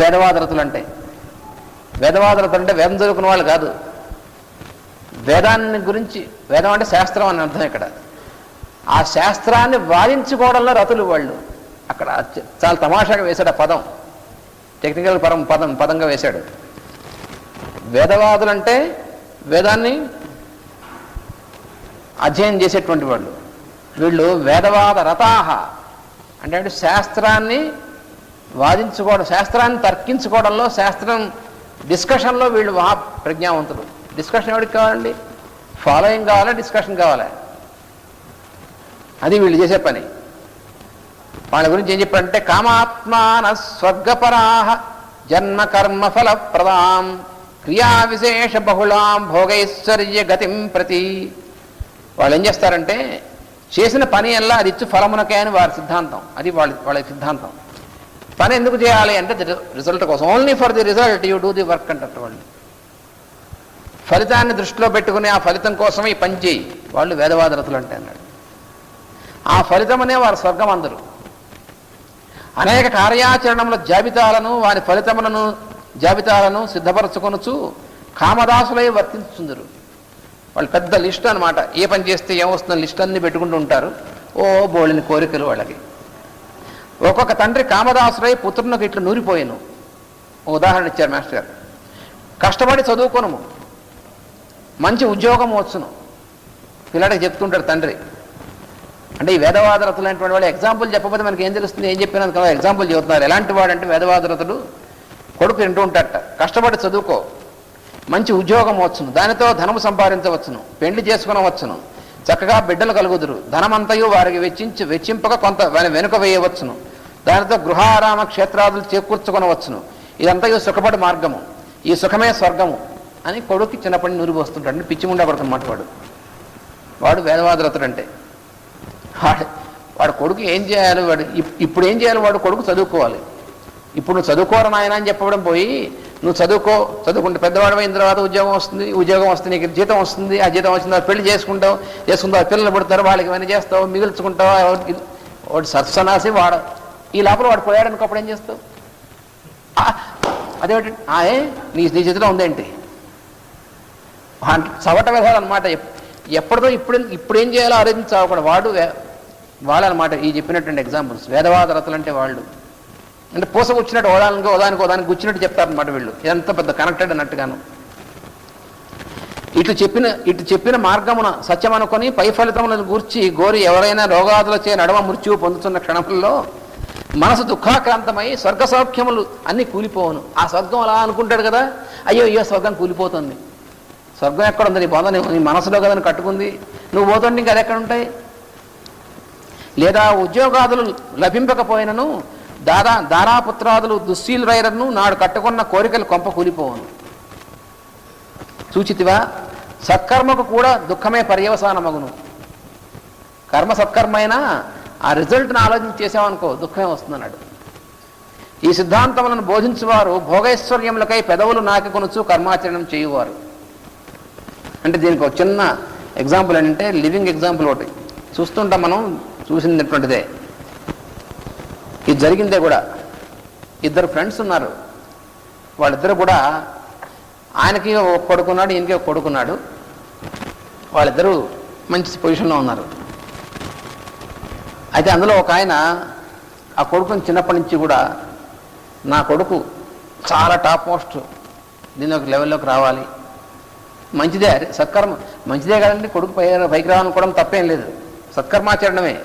వేదవాదరతులు అంటే వేదం చదువుకున్న వాళ్ళు కాదు. వేదాన్ని గురించి, వేదం అంటే శాస్త్రం అని అర్థం. ఇక్కడ ఆ శాస్త్రాన్ని వాదించుకోవడంలో రతులు వాళ్ళు. అక్కడ చాలా తమాషాగా వేశాడు ఆ పదం, టెక్నికల్ పదంగా వేశాడు. వేదవాదులు అంటే వేదాన్ని అధ్యయనం చేసేటువంటి వాళ్ళు. వీళ్ళు వేదవాద రతాహ అంటే శాస్త్రాన్ని వాదించుకోవడం, శాస్త్రాన్ని తర్కించుకోవడంలో, శాస్త్రం డిస్కషన్లో వీళ్ళు మహా ప్రజ్ఞావంతులు. డిస్కషన్ ఎవరికి కావాలండి? ఫాలోయింగ్ కావాలా, డిస్కషన్ కావాలా? అది వీళ్ళు చేసే పని. వాళ్ళ గురించి ఏం చెప్పారంటే, కామాత్మాన స్వర్గపరాహ జన్మ కర్మ ఫల ప్రదాం క్రియా విశేష బహుళాం భోగైశ్వర్య గతిం ప్రతి. వాళ్ళు ఏం చేస్తారంటే, చేసిన పని అల్లా అది ఇచ్చు ఫలమునకే అని వారి సిద్ధాంతం. అది వాళ్ళ సిద్ధాంతం. పని ఎందుకు చేయాలి అంటే రిజల్ట్ కోసం, only for the result you do the work అంటారు వాళ్ళు. ఫలితాన్ని దృష్టిలో పెట్టుకుని ఆ ఫలితం కోసమే ఈ పని చేయి. వాళ్ళు వేదవాదరతులు అంటే అన్నాడు. ఆ ఫలితం అనే వారు స్వర్గం అందరు. అనేక కార్యాచరణముల జాబితాలను, వారి ఫలితములను జాబితాలను సిద్ధపరచుకొనొచ్చు కామదాసులై వర్తించుందరు. వాళ్ళు పెద్ద లిస్ట్ అనమాట. ఏ పని చేస్తే ఏమొస్తుందని లిస్ట్ అన్ని పెట్టుకుంటూ ఉంటారు. ఓ బోళిని కోరికలు వాళ్ళకి. ఒక్కొక్క తండ్రి కామదాసులై పుత్రునికి ఇట్లా నూరిపోయాను. ఒక ఉదాహరణ ఇచ్చారు మాస్టర్ గారు. కష్టపడి చదువుకోనము, మంచి ఉద్యోగం వచ్చును పిల్లాడికి చెప్తుంటారు తండ్రి. అంటే ఈ వేదవాదరతులైనటువంటి వాళ్ళు ఎగ్జాంపుల్ చెప్పకపోతే మనకి ఏం తెలుస్తుంది? ఏం చెప్పినందుకు కదా ఎగ్జాంపుల్ చెబుతున్నారు. ఎలాంటి వాడంటే వేదవాదరతుడు కొడుకు వింటూ ఉంటాడట, కష్టపడి చదువుకో, మంచి ఉద్యోగం వచ్చును, దానితో ధనము సంపాదించవచ్చును, పెళ్లి చేసుకునవచ్చును, చక్కగా బిడ్డలు కలుగుదురు, ధనమంతయు వారికి వెచ్చింపక కొంత వెనుక వేయవచ్చును, దానితో గృహారామ క్షేత్రాదులు చేకూర్చుకొనవచ్చును, ఇదంతయు సుఖపడి మార్గము, ఈ సుఖమే స్వర్గము అని కొడుకు చిన్నప్పటి నూరిపోస్తుంటాడు. పిచ్చిముండా పడుతున్నమాట వాడు వేదవాదరతుడు అంటే. వాడు కొడుకు ఏం చేయాలి? వాడు ఇప్పుడు ఏం చేయాలి? వాడు కొడుకు చదువుకోవాలి. ఇప్పుడు నువ్వు చదువుకోరు నాయన అని చెప్పడం పోయి, నువ్వు చదువుకుంటే పెద్దవాడు అయిన తర్వాత ఉద్యోగం వస్తుంది, నీకు జీతం వస్తుంది, ఆ జీతం వచ్చిన తర్వాత పెళ్లి చేసుకుంటావు, పిల్లలు పుడతారు, వాళ్ళకి ఇవన్నీ చేస్తావు, మిగుల్చుకుంటావు. వాడు సత్సనాసి వాడు. ఈ లోపల వాడు పోయాడు అనుకో, అప్పుడు ఏం చేస్తావు? అదేమిటి నీ చేతిలో ఉందేంటి? చవట వేసాలన్నమాట. ఎప్పటిదో ఇప్పుడు ఏం చేయాలో ఆలోచించావు కూడా వాళ్ళనమాట. ఈ చెప్పినటువంటి ఎగ్జాంపుల్స్ వేదవాదరతులు అంటే వాళ్ళు. అంటే పూస కూర్చున్నట్టు ఓదానికి కూర్చున్నట్టు చెప్తారనమాట వీళ్ళు. ఇదంతా పెద్ద కనెక్టెడ్ అన్నట్టుగాను. ఇటు చెప్పిన మార్గమున సత్యం అనుకొని పై ఫలితములను గూర్చి గోరి ఎవరైనా రోగాదులచే నడమ మృత్యువు పొందుతున్న క్షణంలో మనసు దుఃఖాక్రాంతమై స్వర్గ సౌఖ్యములు అన్నీ కూలిపోవును. ఆ స్వర్గం అలా అనుకుంటాడు కదా, అయ్యో స్వర్గం కూలిపోతుంది. స్వర్గం ఎక్కడుంది? నీ బోధ నీ మనసులో కదా కట్టుకుంది. నువ్వు పోతుంటే ఇంకా అది ఎక్కడ ఉంటాయి? లేదా ఉద్యోగాదులు లభింపకపోయినను దారాపుత్రాదులు దుశ్శీలురైరను నాడు కట్టుకున్న కోరికలు కొంప కూలిపోవును. సూచితివా? సత్కర్మకు కూడా దుఃఖమే పర్యవసానమగును. కర్మ సత్కర్మైనా ఆ రిజల్ట్ని ఆలోచన చేసామనుకో దుఃఖమే వస్తుందన్నాడు. ఈ సిద్ధాంతములను బోధించువారు భోగైశ్వర్యములకై పెదవులు నాకికొనుచు కర్మాచరణం చేయువారు. అంటే దీనికి ఒక చిన్న ఎగ్జాంపుల్ ఏంటంటే, లివింగ్ ఎగ్జాంపుల్ ఒకటి చూస్తుంటాం మనం, చూసినటువంటిదే. ఇది జరిగిందే కూడా. ఇద్దరు ఫ్రెండ్స్ ఉన్నారు. వాళ్ళిద్దరు కూడా, ఆయనకి ఒక కొడుకున్నాడు, ఈయనకి ఒక కొడుకున్నాడు. వాళ్ళిద్దరూ మంచి పొజిషన్లో ఉన్నారు. అయితే అందులో ఒక ఆయన ఆ కొడుకుని చిన్నప్పటి నుంచి కూడా, నా కొడుకు చాలా టాప్ మోస్ట్, దీని ఒక లెవెల్లోకి రావాలి, మంచిదే, సత్కర్మ మంచిదే కదండి, కొడుకు పైకి రావాలనుకోవడం తప్పేం లేదు, సత్కర్మాచరణమే.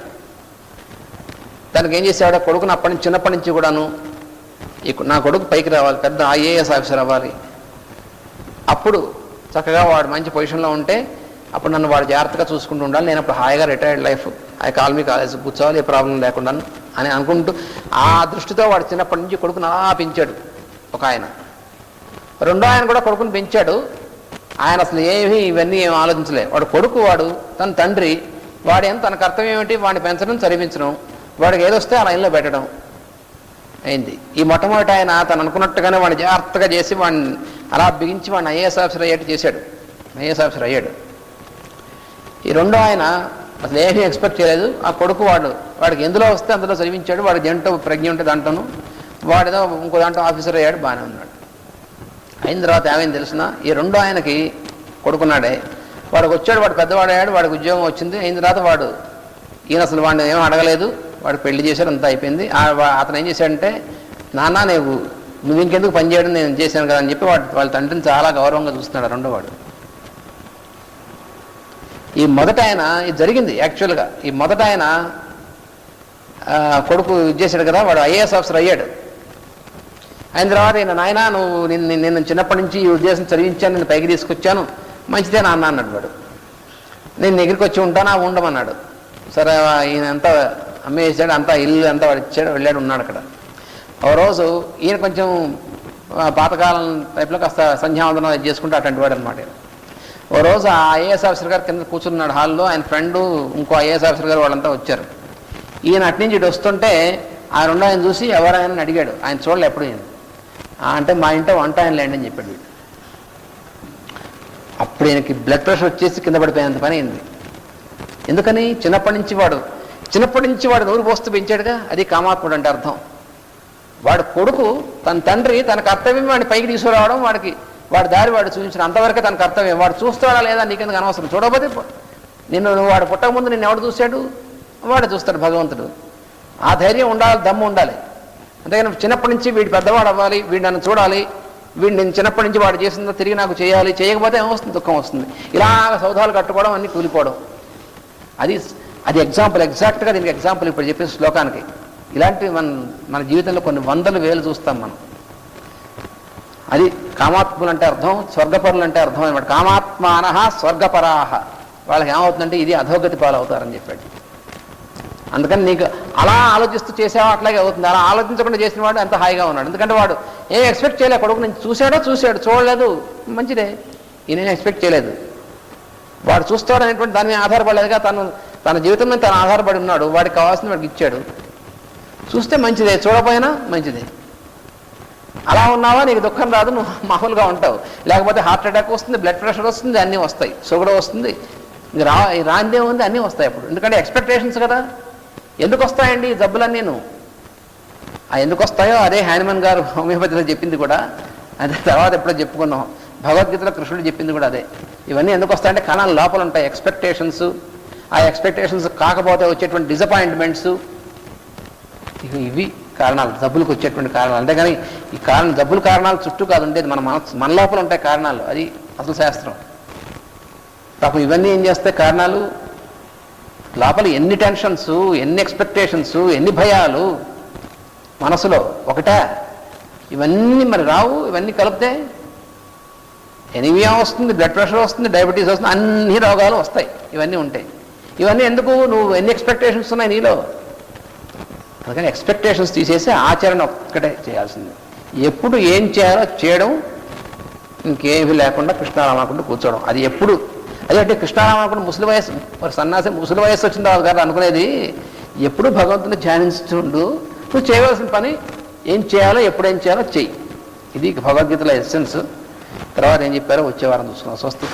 దానికి ఏం చేసేవాడు కొడుకుని చిన్నప్పటి నుంచి కూడాను, నా కొడుకు పైకి రావాలి, పెద్ద ఐఏఎస్ ఆఫీసర్ అవ్వాలి, అప్పుడు చక్కగా వాడు మంచి పొజిషన్లో ఉంటే అప్పుడు నన్ను వాడు జాగ్రత్తగా చూసుకుంటూ ఉండాలి, నేను అప్పుడు హాయిగా రిటైర్డ్ లైఫ్ కాలమీ కాలేజ్ కూర్చోవాలి, ఏ ప్రాబ్లం లేకుండా అని అనుకుంటూ ఆ దృష్టితో వాడు చిన్నప్పటి నుంచి కొడుకుని అలా పెంచాడు ఒక ఆయన. రెండో ఆయన కూడా కొడుకుని పెంచాడు. ఆయన అసలు ఇవన్నీ ఏమి ఆలోచించలే. వాడు తన తండ్రి, తన కర్తవ్యం ఏమిటి? వాడిని పెంచడం, చదివించడం, వాడికి ఏదొస్తే ఆ లైన్లో పెట్టడం అయింది. ఈ మొట్టమొదటి ఆయన తను అనుకున్నట్టుగానే వాడిని జాగ్రత్తగా చేసి వాడిని అలా బిగించి వాడిని ఐఏఎస్ ఆఫీసర్ ఐఏఎస్ ఆఫీసర్ అయ్యాడు. ఈ రెండో ఆయన అసలు ఏమీ ఎక్స్పెక్ట్ చేయలేదు. ఆ కొడుకు వాడికి ఎందులో వస్తే అందులో చదివించాడు. వాడికి దేంట్లో ప్రజ్ఞ ఉంటే దాంట్లోనూ వాడేదో ఇంకో దాంట్లో ఆఫీసర్ అయ్యాడు, బాగానే ఉన్నాడు. అయిన తర్వాత ఏమైంది తెలిసిన, ఈ రెండో ఆయనకి కొడుకున్నాడే, వాడికి వచ్చాడు, వాడు పెద్దవాడయ్యాడు, వాడికి ఉద్యోగం వచ్చింది. అయిన తర్వాత వాడు ఈయన అసలు వాడిని ఏమీ అడగలేదు, వాడు పెళ్లి చేశాడు, అంతా అయిపోయింది. అతను ఏం చేశాడంటే, నాన్న నువ్వు ఇంకెందుకు పని చేయడం, నేను చేశాను కదా అని చెప్పి వాళ్ళ తండ్రిని చాలా గౌరవంగా చూస్తున్నాడు రెండో వాడు. ఈ మొదట ఆయన ఇది జరిగింది యాక్చువల్గా. ఈ మొదట ఆయన కొడుకు చేశాడు కదా, వాడు ఐఏఎస్ ఆఫీసర్ అయ్యాడు. అయిన తర్వాత ఈయన, నాయన నువ్వు నిన్ను చిన్నప్పటి నుంచి ఈ ఉద్దేశం చదివించాను, నేను పైకి తీసుకొచ్చాను, మంచిదే నాన్న అన్నాడు వాడు. నేను దగ్గరికి వచ్చి ఉంటానా, ఉండమన్నాడు. సరే ఈయన అంతా అమ్మేసాడు, అంతా ఇల్లు అంతా వాడు ఇచ్చాడు, వెళ్ళాడు, ఉన్నాడు అక్కడ. ఓ రోజు ఈయన కొంచెం పాతకాలం టైప్లో కాస్త సంధ్యావందనం చేసుకుంటే అటువంటి వాడు అనమాట. ఓ రోజు ఆ ఐఏఎస్ ఆఫీసర్ గారు కింద కూర్చున్నాడు హాల్లో, ఆయన ఫ్రెండు ఇంకో ఐఏఎస్ ఆఫీసర్ గారు వాళ్ళంతా వచ్చారు. ఈయన అటు నుంచి ఇటు వస్తుంటే ఆ రెండో ఆయన చూసి ఎవరైనా అడిగాడు, ఆయన చూడలే ఎప్పుడు ఈయన. అంటే మా ఇంట్లో వంట ఆయన లేండి అని చెప్పాడు వీడు. అప్పుడు ఈయనకి బ్లడ్ ప్రెషర్ వచ్చేసి కింద పడిపోయినంత పని అయింది. ఎందుకని, చిన్నప్పటి నుంచి వాడు నూరు పోస్తూ పెంచాడుగా, అది కామాత్ముడు అంటే అర్థం. వాడు కొడుకు తన తండ్రి తన కర్తవ్యం వాడిని పైకి తీసుకురావడం, వాడి దారి వాడు చూపించడం, అంతవరకే తన కర్తవ్యం. వాడు చూస్తాడా లేదా నీకెందుకు అనవసరం, చూడకపోతే వాడు పుట్టక ముందు నిన్ను ఎవడు చూశాడు, వాడు చూస్తాడు భగవంతుడు. ఆ ధైర్యం ఉండాలి, దమ్ము ఉండాలి. అంతేగాని చిన్నప్పటి నుంచి వీడు పెద్దవాడు అవ్వాలి, వీడు నన్ను చూడాలి, వీడు నేను చిన్నప్పటి నుంచి వాడు చేసిందో తిరిగి నాకు చేయాలి, చేయకపోతే ఏమొస్తుంది, దుఃఖం వస్తుంది. ఇలాగ సౌధాలు కట్టుకోవడం, అన్నీ కూలిపోవడం. అది ఎగ్జాంపుల్, ఎగ్జాక్ట్గా దీనికి ఎగ్జాంపుల్ ఇప్పుడు చెప్పే శ్లోకానికి. ఇలాంటివి మన జీవితంలో కొన్ని వందలు వేలు చూస్తాం మనం. అది కామాత్ములు అంటే అర్థం, స్వర్గపరులు అంటే అర్థం అనమాట. కామాత్మానః స్వర్గపరాహ, వాళ్ళకి ఏమవుతుందంటే ఇది అధోగతి పాలవుతారని చెప్పాడు. అందుకని నీకు అలా ఆలోచిస్తూ చేసావా అట్లాగే అవుతుంది. అలా ఆలోచించకుండా చేసిన వాడు ఎంత హాయిగా ఉన్నాడు. ఎందుకంటే వాడు ఏం ఎక్స్పెక్ట్ చేయలే, కొడుకు నుంచి చూశాడు, చూడలేదు, మంచిదే. ఈయన ఎక్స్పెక్ట్ చేయలేదు, వాడు చూస్తాడు అనేటువంటి దాని మీద ఆధారపడలేదుగా. తన జీవితం మీద తను ఆధారపడి ఉన్నాడు, వాడికి కావాల్సింది వాడికి ఇచ్చాడు. చూస్తే మంచిదే, చూడపోయినా మంచిదే. అలా ఉన్నావా నీకు దుఃఖం రాదు, నువ్వు మామూలుగా ఉంటావు. లేకపోతే హార్ట్ అటాక్ వస్తుంది, బ్లడ్ ప్రెషర్ వస్తుంది, అన్నీ వస్తాయి, షుగర్ వస్తుంది, ఇంక రాందే ఉంది, అన్నీ వస్తాయి అప్పుడు. ఎందుకంటే ఎక్స్పెక్టేషన్స్ కదా. ఎందుకు వస్తాయండి ఈ జబ్బులన్నీ? ఎందుకు వస్తాయో అదే హ్యానిమన్ గారు హోమియోపతిలో చెప్పింది కూడా అదే. తర్వాత ఎప్పుడో చెప్పుకున్నాం, భగవద్గీతలో కృష్ణుడు చెప్పింది కూడా అదే. ఇవన్నీ ఎందుకు వస్తాయంటే కణాల లోపల ఉంటాయి ఎక్స్పెక్టేషన్స్. ఆ ఎక్స్పెక్టేషన్స్ కాకపోతే వచ్చేటువంటి డిసప్పాయింట్మెంట్స్, ఇవి కారణాలు, జబ్బులకు వచ్చేటువంటి కారణాలు. అంతేగాని ఈ జబ్బుల కారణాలు చుట్టూ కాదు ఉండేది, మన లోపల ఉంటాయి కారణాలు. అది అసలు శాస్త్రం. పాపం ఇవన్నీ ఏం చేస్తాయి కారణాలు, లోపల ఎన్ని టెన్షన్స్, ఎన్ని ఎక్స్పెక్టేషన్స్, ఎన్ని భయాలు మనసులో ఒకటా. ఇవన్నీ మరి రావు, ఇవన్నీ కలిపితే ఎనీమియా వస్తుంది, బ్లడ్ ప్రెషర్ వస్తుంది, డయాబెటీస్ వస్తుంది, అన్ని రోగాలు వస్తాయి. ఇవన్నీ ఉంటాయి. ఇవన్నీ ఎందుకు? నువ్వు ఎన్ని ఎక్స్పెక్టేషన్స్ ఉన్నాయి నీలో. అందుకని ఎక్స్పెక్టేషన్స్ తీసేసి ఆచరణ ఒక్కటే చేయాల్సింది. ఎప్పుడు ఏం చేయాలో చేయడం, ఇంకేమీ లేకుండా కృష్ణారామకుండా కూర్చోవడం. అది ఎప్పుడు అదే కృష్ణారామకుండా ముసలి వయసు, మరి సన్నాసి ముసలి వయసు వచ్చిన తర్వాత గారు అనుకునేది ఎప్పుడు భగవంతుని ధ్యానిస్తుండు, నువ్వు చేయవలసిన పని ఏం చేయాలో, ఎప్పుడేం చేయాలో చెయ్యి. ఇది భగవద్గీతలో ఎస్సెన్స్. తర్వాత ఏం చెప్పారో వచ్చే వారం చూసుకున్నాం. స్వస్తి.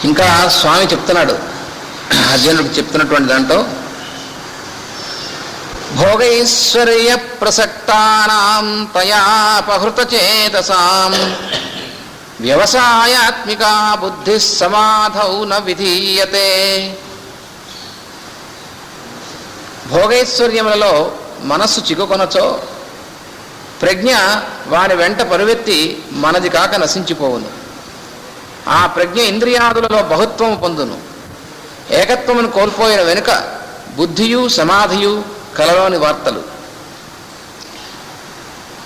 ఇంకా స్వామి చెప్తున్నాడు అర్జునుడికి చెప్తున్నటువంటి దాంట్లో, భోగైశ్వర్య ప్రసక్తానాం తయాపహృత చేతసాం వ్యవసాయాత్మికా బుద్ధి సమాధౌ న విధీయతే. భోగైశ్వర్యములలో మనస్సు చిక్కుకొనచో ప్రజ్ఞ వాని వెంట పరువెత్తి మనది కాక నశించిపోవును. ఆ ప్రజ్ఞ ఇంద్రియాదులలో బహుత్వము పొందును. ఏకత్వమును కోల్పోయిన వెనుక బుద్ధియు సమాధియు కలలోని వార్తలు.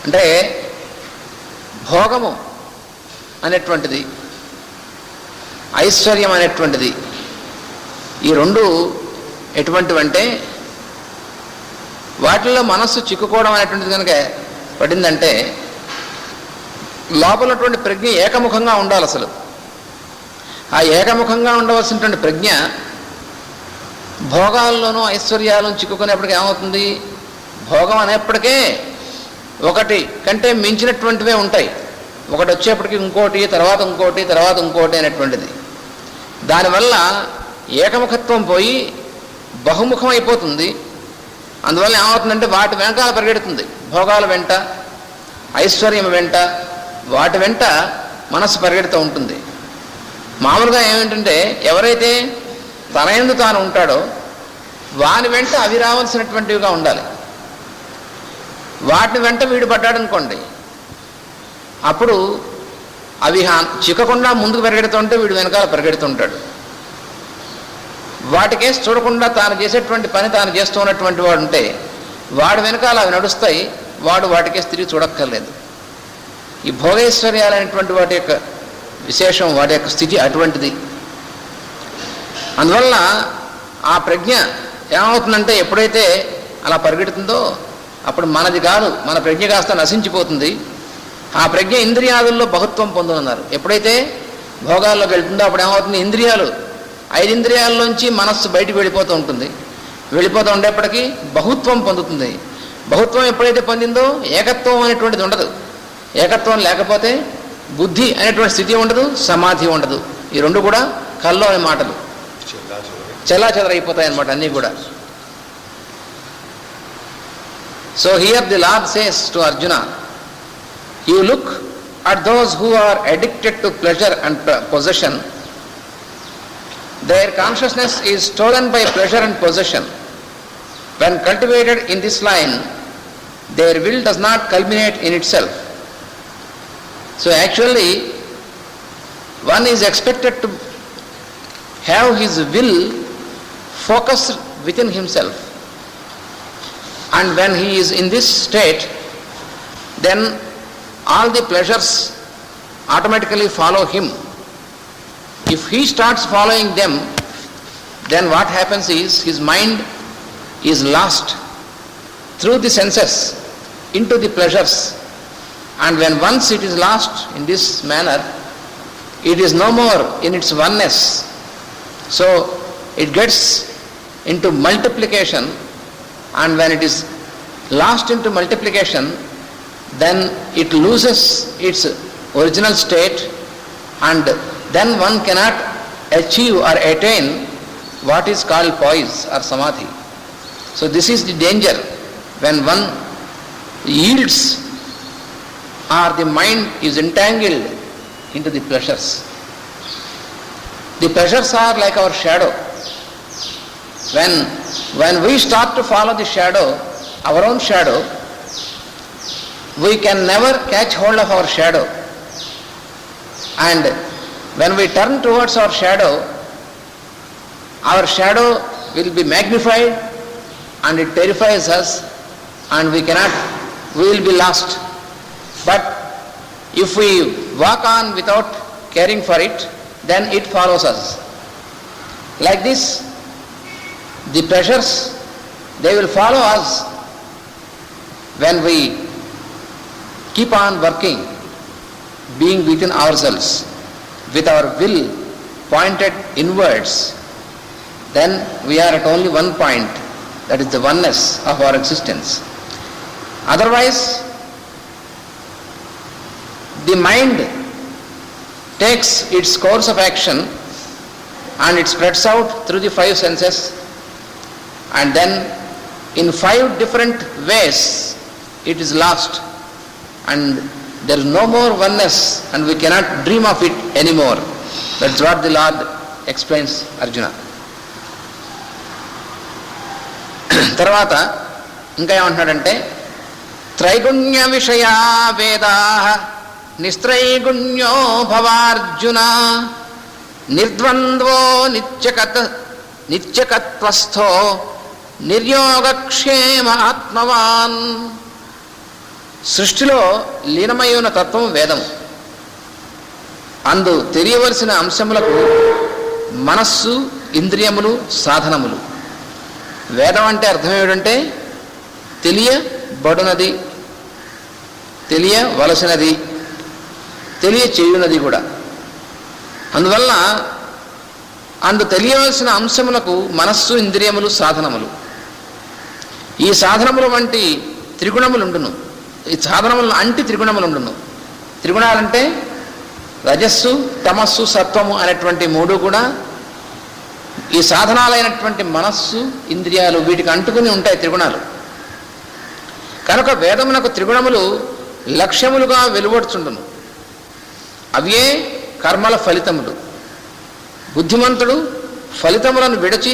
అంటే భోగము అనేటువంటిది, ఐశ్వర్యం అనేటువంటిది, ఈ రెండు ఎటువంటివంటే వాటిల్లో మనస్సు చిక్కుకోవడం అనేటువంటిది కనుక పడిందంటే లోపలటువంటి ప్రజ్ఞ ఏకముఖంగా ఉండాలి. అసలు ఆ ఏకముఖంగా ఉండవలసినటువంటి ప్రజ్ఞ భోగాల్లోనూ ఐశ్వర్యాలను చిక్కుకునేప్పటికీ ఏమవుతుంది, భోగం అనేప్పటికే ఒకటి కంటే మించినటువంటివే ఉంటాయి. ఒకటి వచ్చేప్పటికి ఇంకోటి, తర్వాత ఇంకోటి, తర్వాత ఇంకోటి అనేటువంటిది. దానివల్ల ఏకముఖత్వం పోయి బహుముఖం అయిపోతుంది. అందువల్ల ఏమవుతుందంటే వాటి వెనకాల పరిగెడుతుంది. భోగాల వెంట, ఐశ్వర్యం వెంట, వాటి వెంట మనస్సు పరిగెడుతూ ఉంటుంది. మామూలుగా ఏమిటంటే ఎవరైతే తన యందు తాను ఉంటాడో వాని వెంట అవి రావాల్సినటువంటివిగా ఉండాలి. వాటిని వెంట వీడు పడ్డాడనుకోండి, అప్పుడు అవి చిక్కకుండా ముందుకు పరిగెడుతుంటే వీడు వెనకాల పరిగెడుతుంటాడు. వాటికేసి చూడకుండా తాను చేసేటువంటి పని తాను చేస్తూ ఉన్నటువంటి వాడు ఉంటే వాడు వెనకాల అవి నడుస్తాయి, వాడు వాటికేసి తిరిగి చూడక్కర్లేదు. ఈ భోగైశ్వర్యాలనేటువంటి వాటి యొక్క విశేషం, వాటి యొక్క స్థితి అటువంటిది. అందువల్ల ఆ ప్రజ్ఞ ఏమవుతుందంటే ఎప్పుడైతే అలా పరిగెడుతుందో అప్పుడు మనది కాదు, మన ప్రజ్ఞ కాస్త నశించిపోతుంది. ఆ ప్రజ్ఞ ఇంద్రియాదుల్లో బహుత్వం పొందుతున్నారు. ఎప్పుడైతే భోగాల్లోకి వెళ్తుందో అప్పుడు ఏమవుతుంది, ఇంద్రియాలు 5 ఇంద్రియాల్లోంచి మనస్సు బయటికి వెళ్ళిపోతూ ఉంటుంది. వెళ్ళిపోతూ ఉండేప్పటికీ బహుత్వం పొందుతుంది. బహుత్వం ఎప్పుడైతే పొందిందో ఏకత్వం అనేటువంటిది ఉండదు. ఏకత్వం లేకపోతే బుద్ధి అనేటువంటి స్థితి ఉండదు, సమాధి ఉండదు. ఈ రెండు కూడా కల్లో అనే మాటలు చెల్లాచెదరైపోతాయి అన్నమాట అన్నీ కూడా. So here the lord says to Arjuna, you look at those who are addicted to pleasure and possession. Their consciousness is stolen by pleasure and possession. When cultivated in this line, their will does not culminate in itself. So actually, one is expected to have his will focused within himself. And when he is in this state, then all the pleasures automatically follow him. If he starts following them, then what happens is his mind is lost through the senses into the pleasures. And when once it is lost in this manner, it is no more in its oneness. So it gets into multiplication, and when it is lost into multiplication, then it loses its original state, and then one cannot achieve or attain what is called poise or samadhi. So this is the danger when one yields or the mind is entangled into the pleasures. The pleasures are like our shadow. When we start to follow the shadow, our own shadow, we can never catch hold of our shadow. And when we turn towards our shadow will be magnified and it terrifies us, and we will be lost. But if we walk on without caring for it, then it follows us. Like this, the pleasures, they will follow us when we keep on working, being within ourselves, with our will pointed inwards. Then we are at only one point, that is the oneness of our existence. Otherwise, the mind takes its course of action and it spreads out through the 5 senses, and then in 5 different ways it is lost, and there is no more oneness, and we cannot dream of it anymore. That's what the Lord explains Arjuna. తర్వాత ఇంకా ఏమంటున్నాడంటే, త్రైగుణ్య విషయా వేదాః నిస్త్రైగుణ్యో భవార్జున నిర్ద్వంద్వో నిత్యకత్వస్థో నిర్యోగక్షేమ ఆత్మవాన్. సృష్టిలో లీనమై ఉన్న తత్వం వేదము. అందు తెలియవలసిన అంశములకు మనస్సు, ఇంద్రియములు, సాధనములు. వేదం అంటే అర్థం ఏమిటంటే తెలియబడునది, తెలియవలసినది, తెలియచేయునది కూడా. అందువల్ల అందు తెలియవలసిన అంశములకు మనస్సు, ఇంద్రియములు, సాధనములు. ఈ సాధనములు వంటి త్రిగుణములు ఉండును. ఈ సాధనములను అంటి త్రిగుణములు ఉండును. త్రిగుణాలంటే రజస్సు, తమస్సు, సత్వము అనేటువంటి 3 కూడా ఈ సాధనాలైనటువంటి మనస్సు, ఇంద్రియాలు వీటికి అంటుకుని ఉంటాయి త్రిగుణాలు. కనుక వేదమునకు త్రిగుణములు లక్ష్యములుగా వెలువడుచుండును. అవే కర్మల ఫలితములు. బుద్ధిమంతుడు ఫలితములను విడిచి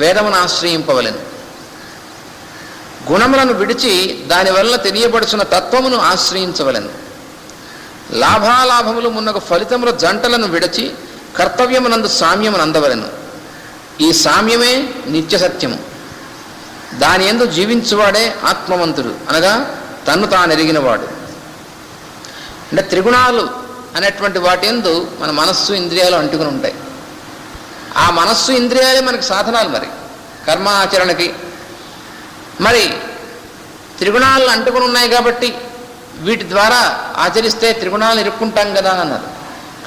వేదమును ఆశ్రయింపవలెను. గుణములను విడిచి దానివల్ల తెలియబడుచున్న తత్వమును ఆశ్రయించవలెను. లాభాలాభములు మున్నగు ఫలితముల జంటలను విడిచి కర్తవ్యమునందు సామ్యమును అందవలెను. ఈ సామ్యమే నిత్య సత్యము. దాని యందు జీవించువాడే ఆత్మవంతుడు, అనగా తన్ను తానెరిగినవాడు. అంటే త్రిగుణాలు అనేటువంటి వాటి యందు మన మనస్సు, ఇంద్రియాలు అంటుకుని ఉంటాయి. ఆ మనస్సు, ఇంద్రియాలే మనకి సాధనాలు. మరి కర్మ ఆచరణకి మరి త్రిగుణాలు అంటుకుని ఉన్నాయి కాబట్టి వీటి ద్వారా ఆచరిస్తే త్రిగుణాలు ఇరుక్కుంటాం కదా అన్నారు.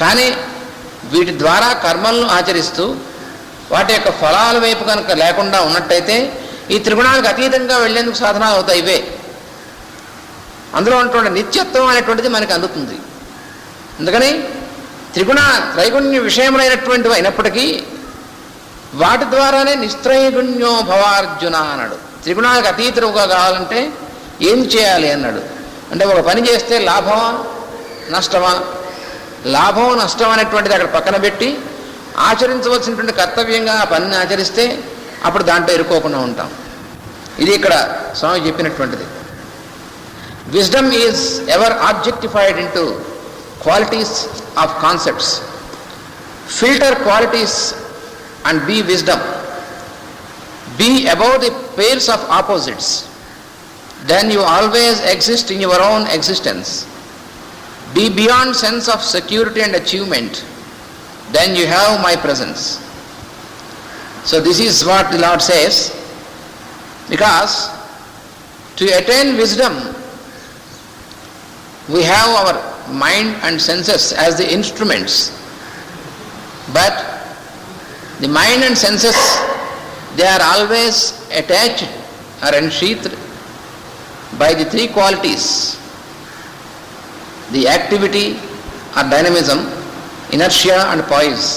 కానీ వీటి ద్వారా కర్మలను ఆచరిస్తూ వాటి యొక్క ఫలాల వైపు కనుక లేకుండా ఉన్నట్టయితే ఈ త్రిగుణాలకు అతీతంగా వెళ్లేందుకు సాధనాలు అవుతాయి. ఇవే అందులో ఉన్నటువంటి నిత్యత్వం అనేటువంటిది మనకి అందుతుంది. అందుకని త్రైగుణ్య విషయములైనటువంటివి అయినప్పటికీ వాటి ద్వారానే నిస్త్రైగుణ్యో భవార్జున అన్నాడు. త్రిగుణాలకు అతీతులుగా కావాలంటే ఏం చేయాలి అన్నాడు. అంటే ఒక పని చేస్తే లాభమా నష్టమా, లాభం నష్టం అనేటువంటిది అక్కడ పక్కన పెట్టి ఆచరించవలసినటువంటి కర్తవ్యంగా ఆ పనిని ఆచరిస్తే అప్పుడు దాంట్లో ఇరుక్కోకుండా ఉంటాం. ఇది ఇక్కడ స్వామి చెప్పినటువంటిది. Wisdom is ever objectified into qualities of concepts. Filter qualities and be wisdom. Be above the pairs of opposites. Then you always exist in your own existence. Be beyond sense of security and achievement. Then you have my presence. So this is what the Lord says. Because to attain wisdom, we have our mind and senses as the instruments. But the mind and senses, they are always attached or ensheathed by the three qualities: the activity or dynamism, inertia and poise.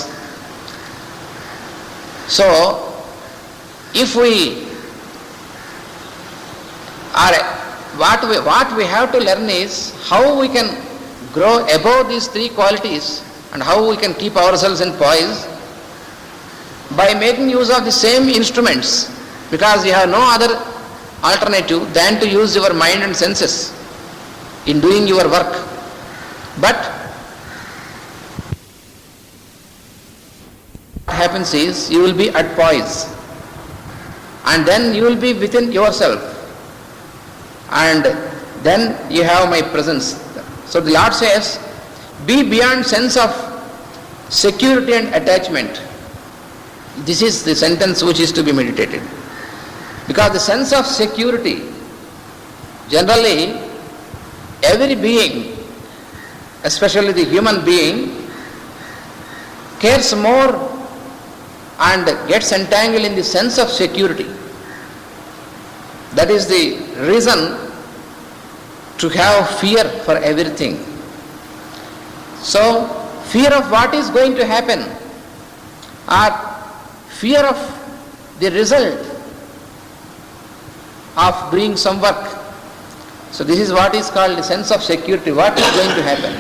So if we are what we have to learn is how we can grow above these three qualities and how we can keep ourselves in poise by making use of the same instruments, because you have no other alternative than to use your mind and senses in doing your work. But what happens is you will be at poise, and then you will be within yourself, and then you have my presence. So the Lord says, be beyond sense of security and attachment. This is the sentence which is to be meditated. Because the sense of security, generally every being, especially the human being, cares more and gets entangled in the sense of security. That is the reason to have fear for everything. So fear of what is going to happen, or fear of the result of doing some work. So this is what is called the sense of security. What is going to happen?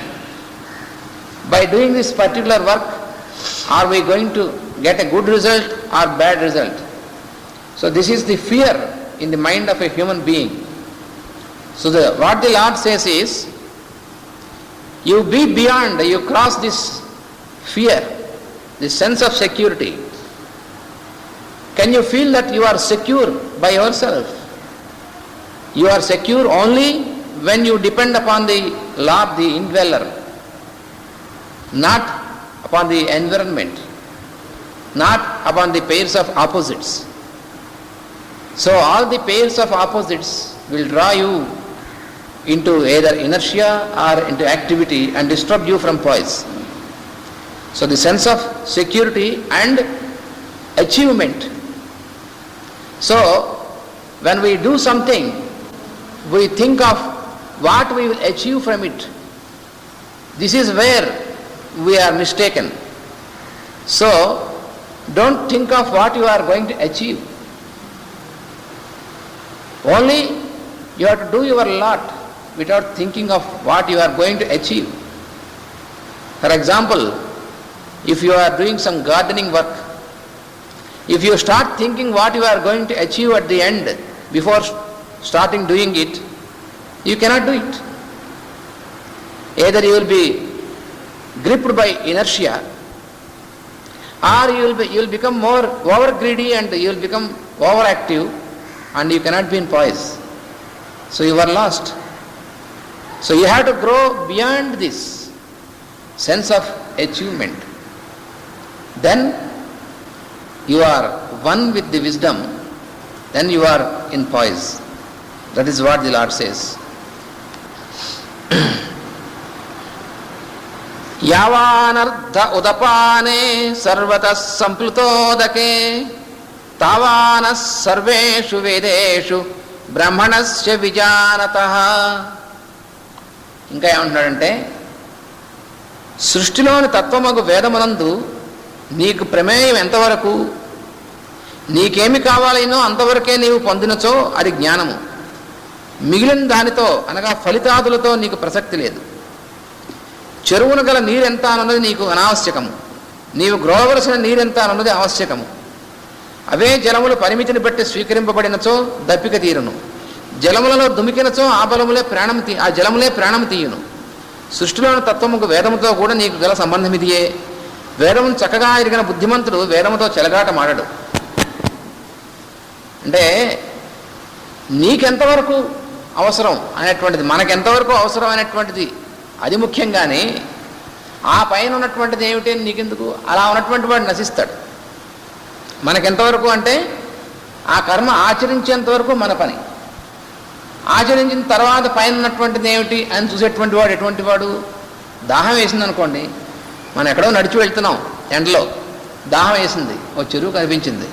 By doing this particular work, are we going to get a good result or bad result? So this is the fear in the mind of a human being. So what the Lord says is, you be beyond, you cross this fear, this sense of security. Can you feel that you are secure by yourself? You are secure only when you depend upon the Lord, the indweller, not upon the environment, not upon the pairs of opposites. So all the pairs of opposites will draw you into either inertia or into activity and disturb you from poise. So the sense of security and achievement. So when we do something, we think of what we will achieve from it. This is where we are mistaken. So Don't think of what you are going to achieve. Only you have to do your lot without thinking of what you are going to achieve. For example, if you are doing some gardening work, if you start thinking what you are going to achieve at the end before starting doing it, you cannot do it. Either you will be gripped by inertia, or you will become more over greedy and you will become overactive, and you cannot be in poise. So you are lost. So you have to grow beyond this sense of achievement. Then you are one with the wisdom, then you are in poise. That is what the Lord says. Yavanardha udapane sarvatas samplutodake tavanas sarveshu vedeshu brahmanasya vijanataha. ఇంకా ఏమంటున్నాడంటే, సృష్టిలోని తత్వమగు వేదమునందు నీకు ప్రమేయం ఎంతవరకు, నీకేమి కావాలనో అంతవరకే నీవు పొందినచో అది జ్ఞానము. మిగిలిన దానితో అనగా ఫలితాదులతో నీకు ప్రసక్తి లేదు. చెరువును గల నీరెంత అన్నది నీకు అనావశ్యకము, నీవు గ్రోవలసిన నీరెంత అన్నది ఆవశ్యకము. అవే జలములు పరిమితిని బట్టి స్వీకరింపబడినచో దప్పిక తీరును, జలములలో దుమికినచో ఆ జలములే ప్రాణం తీయును. సృష్టిలోని తత్వముకు వేదముతో కూడా నీకు గల సంబంధం ఇదియే. వేదమును చక్కగా ఎరిగిన బుద్ధిమంతుడు వేదముతో చెలగాట మాడడు. అంటే నీకెంతవరకు అవసరం అనేటువంటిది, మనకెంతవరకు అవసరం అనేటువంటిది అది ముఖ్యంగానే ఆ పైన ఉన్నటువంటిది ఏమిటి అని నీకెందుకు? అలా ఉన్నటువంటి వాడు నశిస్తాడు. మనకెంతవరకు అంటే ఆ కర్మ ఆచరించేంతవరకు మన పని, ఆచరించిన తర్వాత పైన ఉన్నటువంటిది ఏమిటి అని చూసేటువంటి వాడు ఎటువంటి వాడు? దాహం వేసింది అనుకోండి, మనం ఎక్కడో నడిచి వెళ్తున్నాం, ఎండలో దాహం వేసింది, ఓ చెరువు కనిపించింది,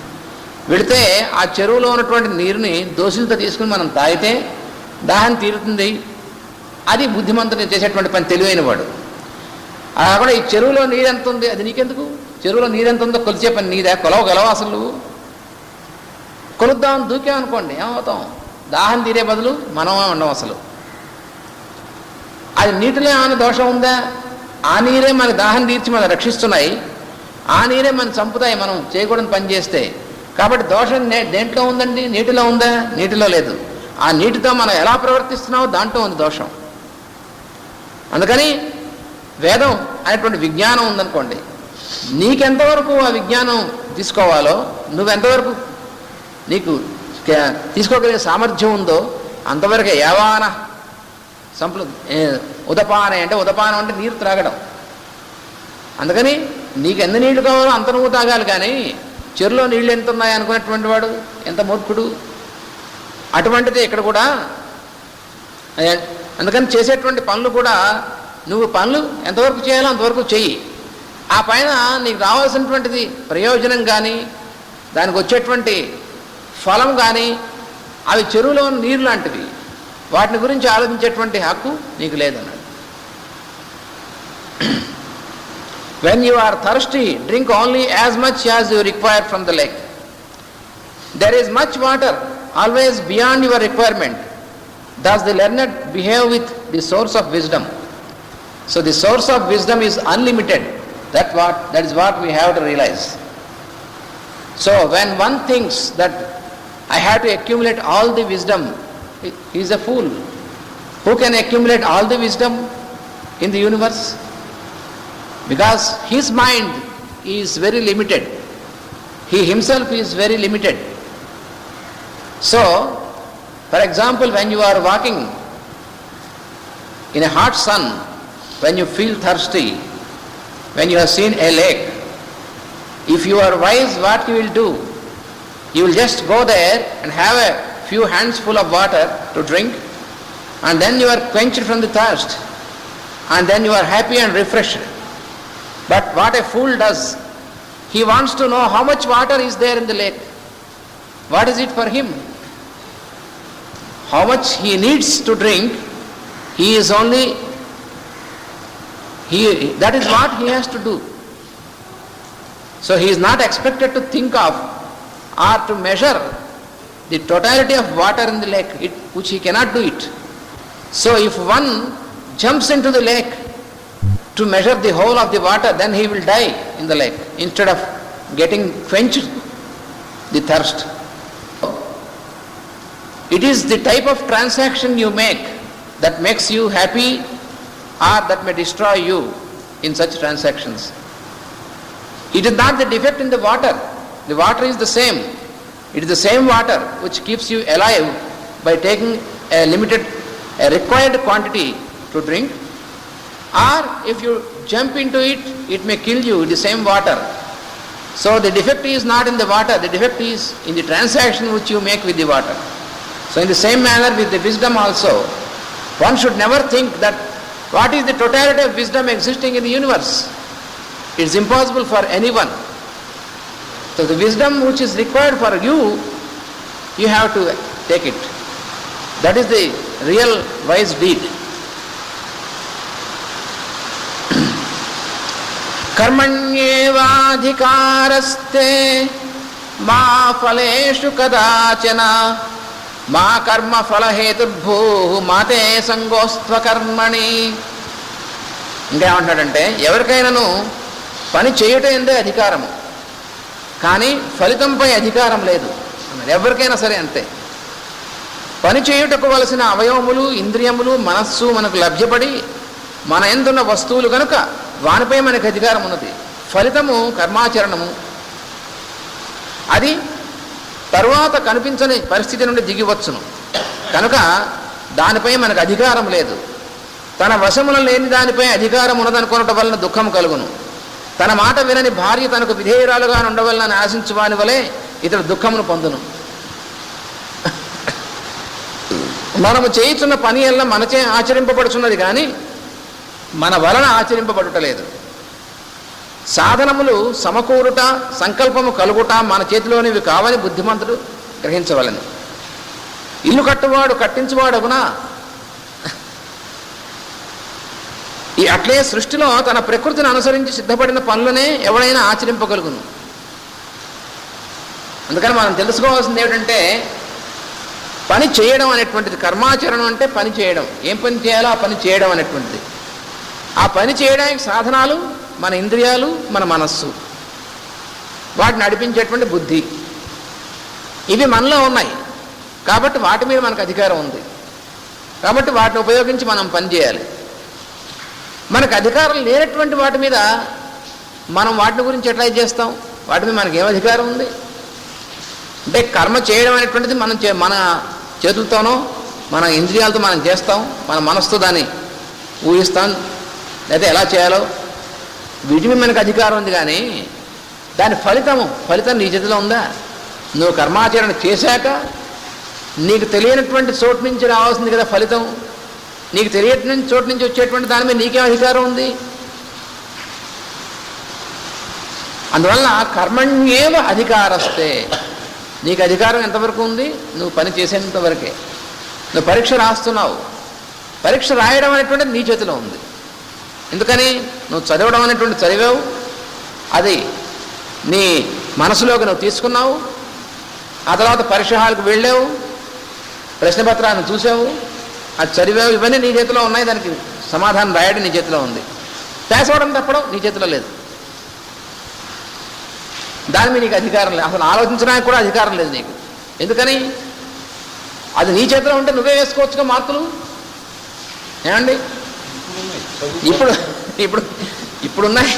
వెళితే ఆ చెరువులో ఉన్నటువంటి నీరుని దోశలతో తీసుకుని మనం తాగితే దాహం తీరుతుంది. అది బుద్ధిమంతుని చేసేటువంటి పని, తెలివైన వాడు. అలా కూడా ఈ చెరువులో నీరు ఎంత ఉంది అది నీకెందుకు? చెరువులో నీరు ఎంత ఉందో కొలిచే పని నీదే? కొలవగలవా అసలు నువ్వు? కొలుద్దామని దూకామనుకోండి ఏమవుతాం? దాహం తీరే బదులు మనమే ఉండం అసలు. అది నీటిలో ఏమైనా దోషం ఉందా? ఆ నీరే మనకు దాహం తీర్చి మనం రక్షిస్తున్నాయి, ఆ నీరే మనం చంపుతాయి మనం చేయకూడని పని చేస్తే. కాబట్టి దోషం దేంట్లో ఉందండి? నీటిలో ఉందా? నీటిలో లేదు. ఆ నీటితో మనం ఎలా ప్రవర్తిస్తున్నామో దాంట్లో ఉంది దోషం. అందుకని వేదం అనేటువంటి విజ్ఞానం ఉందనుకోండి, నీకెంతవరకు ఆ విజ్ఞానం తీసుకోవాలో, నువ్వెంతవరకు నీకు తీసుకోగలిగే సామర్థ్యం ఉందో అంతవరకే. యావాన ఉదపాన అంటే, ఉదపానం అంటే నీరు త్రాగడం. అందుకని నీకు ఎన్ని నీళ్లు కావాలో అంత నువ్వు తాగాలి. కానీ చెరువులో నీళ్ళు ఎంత ఉన్నాయి అనుకునేటువంటి వాడు ఎంత మూర్ఖుడు. అటువంటిది ఇక్కడ కూడా. అందుకని చేసేటువంటి పనులు కూడా నువ్వు పనులు ఎంతవరకు చేయాలో అంతవరకు చెయ్యి. ఆ పైన నీకు రావాల్సినటువంటిది ప్రయోజనం కానీ దానికి వచ్చేటువంటి ఫలం కానీ అవి చెరువులో నీరు లాంటివి, వాటిని గురించి ఆలోచించేటువంటి హక్కు నీకు లేదన్నాడు. When you are thirsty, drink only as much as you require from the lake. There is much water always beyond your requirement. Thus the learned behave with the source of wisdom. So the source of wisdom is unlimited. That is what we have to realize. So when one thinks that I have to accumulate all the wisdom, he is a fool. Who can accumulate all the wisdom in the universe? Because his mind is very limited. He himself is very limited. So, for example, when you are walking in a hot sun, when you feel thirsty, when you have seen a lake, if you are wise, what you will do? You will just go there and have a few hands full of water to drink, and then you are quenched from the thirst, and then you are happy and refreshed. But what a fool does, he wants to know how much water is there in the lake. What is it for him? How much he needs to drink, that is what he has to do. So he is not expected to think of or to measure the totality of water in the lake, which he cannot do it. So if one jumps into the lake to measure the whole of the water, then he will die in the lake instead of getting quenched the thirst. It is the type of transaction you make that makes you happy or that may destroy you in such transactions. It is not the defect in the water. The water is the same. It is the same water which keeps you alive by taking a required quantity to drink. Or if you jump into it, it may kill you, the same water. So the defect is not in the water, the defect is in the transaction which you make with the water. So in the same manner with the wisdom also, one should never think that what is the totality of wisdom existing in the universe. It is impossible for anyone. So the wisdom which is required for you, you have to take it. That is the real wise deed. कर्मण्येवाधिकारस्ते मा फलेषु कदाचन మా కర్మ ఫలహేతుర్భూ మాతే సంగోస్త్వ కర్మణి. ఇంకేమంటాడంటే ఎవరికైనాను పని చేయటం ఎందే అధికారము, కానీ ఫలితంపై అధికారం లేదు అన్నాడు. ఎవరికైనా సరే అంతే. పని చేయుటకు వలసిన అవయవములు, ఇంద్రియములు, మనస్సు మనకు లభ్యపడి మన యందున్న వస్తువులు కనుక వానిపై మనకు అధికారం ఉన్నది. ఫలితము కర్మాచరణము, అది తరువాత కనిపించని పరిస్థితి నుండి దిగివచ్చును కనుక దానిపై మనకు అధికారం లేదు. తన వశమున లేని దానిపై అధికారం ఉన్నదనుకోవటం వలన దుఃఖం కలుగును. తన మాట వినని భార్య తనకు విధేయురాలుగా ఉండవలనని ఆశించువాని వలె ఇతడు దుఃఖమును పొందును. మనము చేయుచున్న పని ఎల్ల మనచే ఆచరింపబడుచున్నది కానీ మన వలన ఆచరింపబడుటలేదు. సాధనములు సమకూరుట, సంకల్పము కలుగుట మన చేతిలోనివి కావని బుద్ధిమంతుడు గ్రహించవలెను. ఇల్లు కట్టువాడు కట్టించువాడగునా, ఈ అట్లే సృష్టిలో తన ప్రకృతిని అనుసరించి సిద్ధపడిన పనులనే ఎవడైనా ఆచరింపగలుగును. అందుకని మనం తెలుసుకోవాల్సింది ఏమిటంటే పని చేయడం అనేటువంటిది, కర్మాచరణం అంటే పని చేయడం. ఏం పని చేయాలో ఆ పని చేయడం అనేటువంటిది. ఆ పని చేయడానికి సాధనాలు మన ఇంద్రియాలు, మన మనస్సు, వాటిని నడిపించేటువంటి బుద్ధి, ఇవి మనలో ఉన్నాయి కాబట్టి వాటి మీద మనకు అధికారం ఉంది. కాబట్టి వాటిని ఉపయోగించి మనం పని చేయాలి. మనకు అధికారం లేనటువంటి వాటి మీద మనం వాటి గురించి ఎట్లా చేస్తాం? వాటి మీద మనకి ఏం అధికారం ఉంది? అంటే కర్మ చేయడం అనేటువంటిది మన చేతులతోనో మన ఇంద్రియాలతో మనం చేస్తాం, మన మనసుతో దాన్ని ఊహిస్తాం, లేదా ఎలా చేయాలో వీటి మీద మనకు అధికారం ఉంది. కానీ దాని ఫలితం నీ చేతిలో ఉందా? నువ్వు కర్మాచరణ చేశాక నీకు తెలియనటువంటి చోటు నుంచి రావాల్సింది కదా ఫలితం. నీకు తెలియని చోటు నుంచి వచ్చేటువంటి దాని మీద నీకేం అధికారం ఉంది? అందువల్ల కర్మణ్యేవ అధికారస్తే, నీకు అధికారం ఎంతవరకు ఉంది? నువ్వు పని చేసేంత వరకే. నువ్వు పరీక్ష రాస్తున్నావు, పరీక్ష రాయడం అనేటువంటిది నీ చేతిలో ఉంది. ఎందుకని? నువ్వు చదవడం అనేటువంటి చదివావు, అది నీ మనసులోకి నువ్వు తీసుకున్నావు, ఆ తర్వాత పరీక్ష హాల్కి వెళ్ళావు, ప్రశ్నపత్రాన్ని చూసావు, అది చదివావు, ఇవన్నీ నీ చేతిలో ఉన్నాయి. దానికి సమాధానం రాయడం నీ చేతిలో ఉంది. పాస్ అవ్వడం తప్పడం నీ చేతిలో లేదు. దాని మీద నీకు అధికారం లేదు, అసలు ఆలోచించడానికి కూడా అధికారం లేదు నీకు. ఎందుకని? అది నీ చేతిలో ఉంటే నువ్వే వేసుకోవచ్చుగా మార్కులు. ఏమండి? ఇప్పుడున్నాయి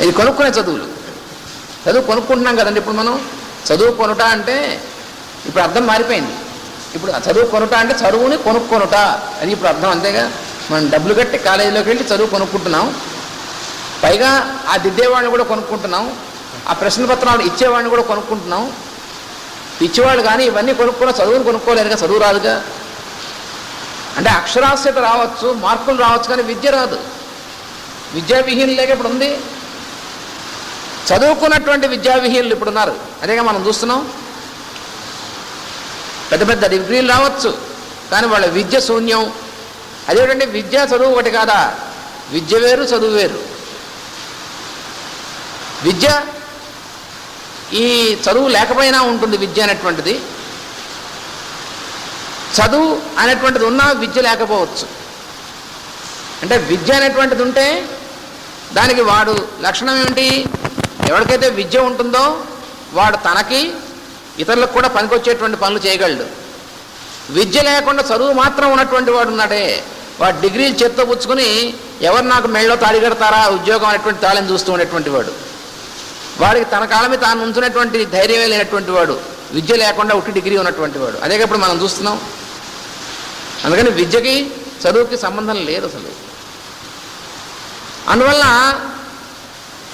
ఇది కొనుక్కునే చదువులు. చదువు కొనుక్కుంటున్నాం కదండి. ఇప్పుడు మనం చదువు కొనుట అంటే ఇప్పుడు అర్థం మారిపోయింది. ఇప్పుడు చదువు కొనుట అంటే చదువుని కొనుక్కొనుట అని ఇప్పుడు అర్థం. అంతేగా, మనం డబ్బులు కట్టి కాలేజీలోకి వెళ్ళి చదువు కొనుక్కుంటున్నాం, పైగా ఆ దిద్దేవాడిని కూడా కొనుక్కుంటున్నాం, ఆ ప్రశ్న పత్రాలు ఇచ్చేవాడిని కూడా కొనుక్కుంటున్నాం. ఇచ్చేవాళ్ళు కానీ ఇవన్నీ కొనుక్కున్న చదువుని కొనుక్కోలేరుగా, చదువు రాదుగా. అంటే అక్షరాస్యత రావచ్చు, మార్కులు రావచ్చు, కానీ విద్య రాదు. విద్యావిహీనులు లేక ఇప్పుడు ఉంది. చదువుకున్నటువంటి విద్యావిహీనులు ఇప్పుడు ఉన్నారు. అదేగా మనం చూస్తున్నాం. పెద్ద పెద్ద డిగ్రీలు రావచ్చు, కానీ వాళ్ళ విద్య శూన్యం. అదేమిటంటే విద్య చదువు ఒకటి కాదా? విద్య వేరు, చదువు వేరు. విద్య, ఈ చదువు లేకపోయినా ఉంటుంది విద్య అనేటువంటిది. చదువు అనేటువంటిది ఉన్నా విద్య లేకపోవచ్చు. అంటే విద్య అనేటువంటిది ఉంటే దానికి వాడు లక్షణం ఏమిటి? ఎవరికైతే విద్య ఉంటుందో వాడు తనకి ఇతరులకు కూడా పనికొచ్చేటువంటి పనులు చేయగలడు. విద్య లేకుండా చదువు మాత్రం ఉన్నటువంటి వాడు ఉన్నాడే, వాడు డిగ్రీలు చేత్తో పుచ్చుకొని ఎవరు నాకు మెళ్ళలో తాళి కడతారా ఉద్యోగం అనేటువంటి తాళని చూస్తూ ఉండేటువంటి వాడు, వాడికి తన కాలమే తాను ఉంచున్నటువంటి ధైర్యమే లేనటువంటి వాడు, విద్య లేకుండా ఉట్టి డిగ్రీ ఉన్నటువంటి వాడు. అదే ఇప్పుడు మనం చూస్తున్నాం. అందుకని విద్యకి చదువుకి సంబంధం లేదు అసలు. అందువల్ల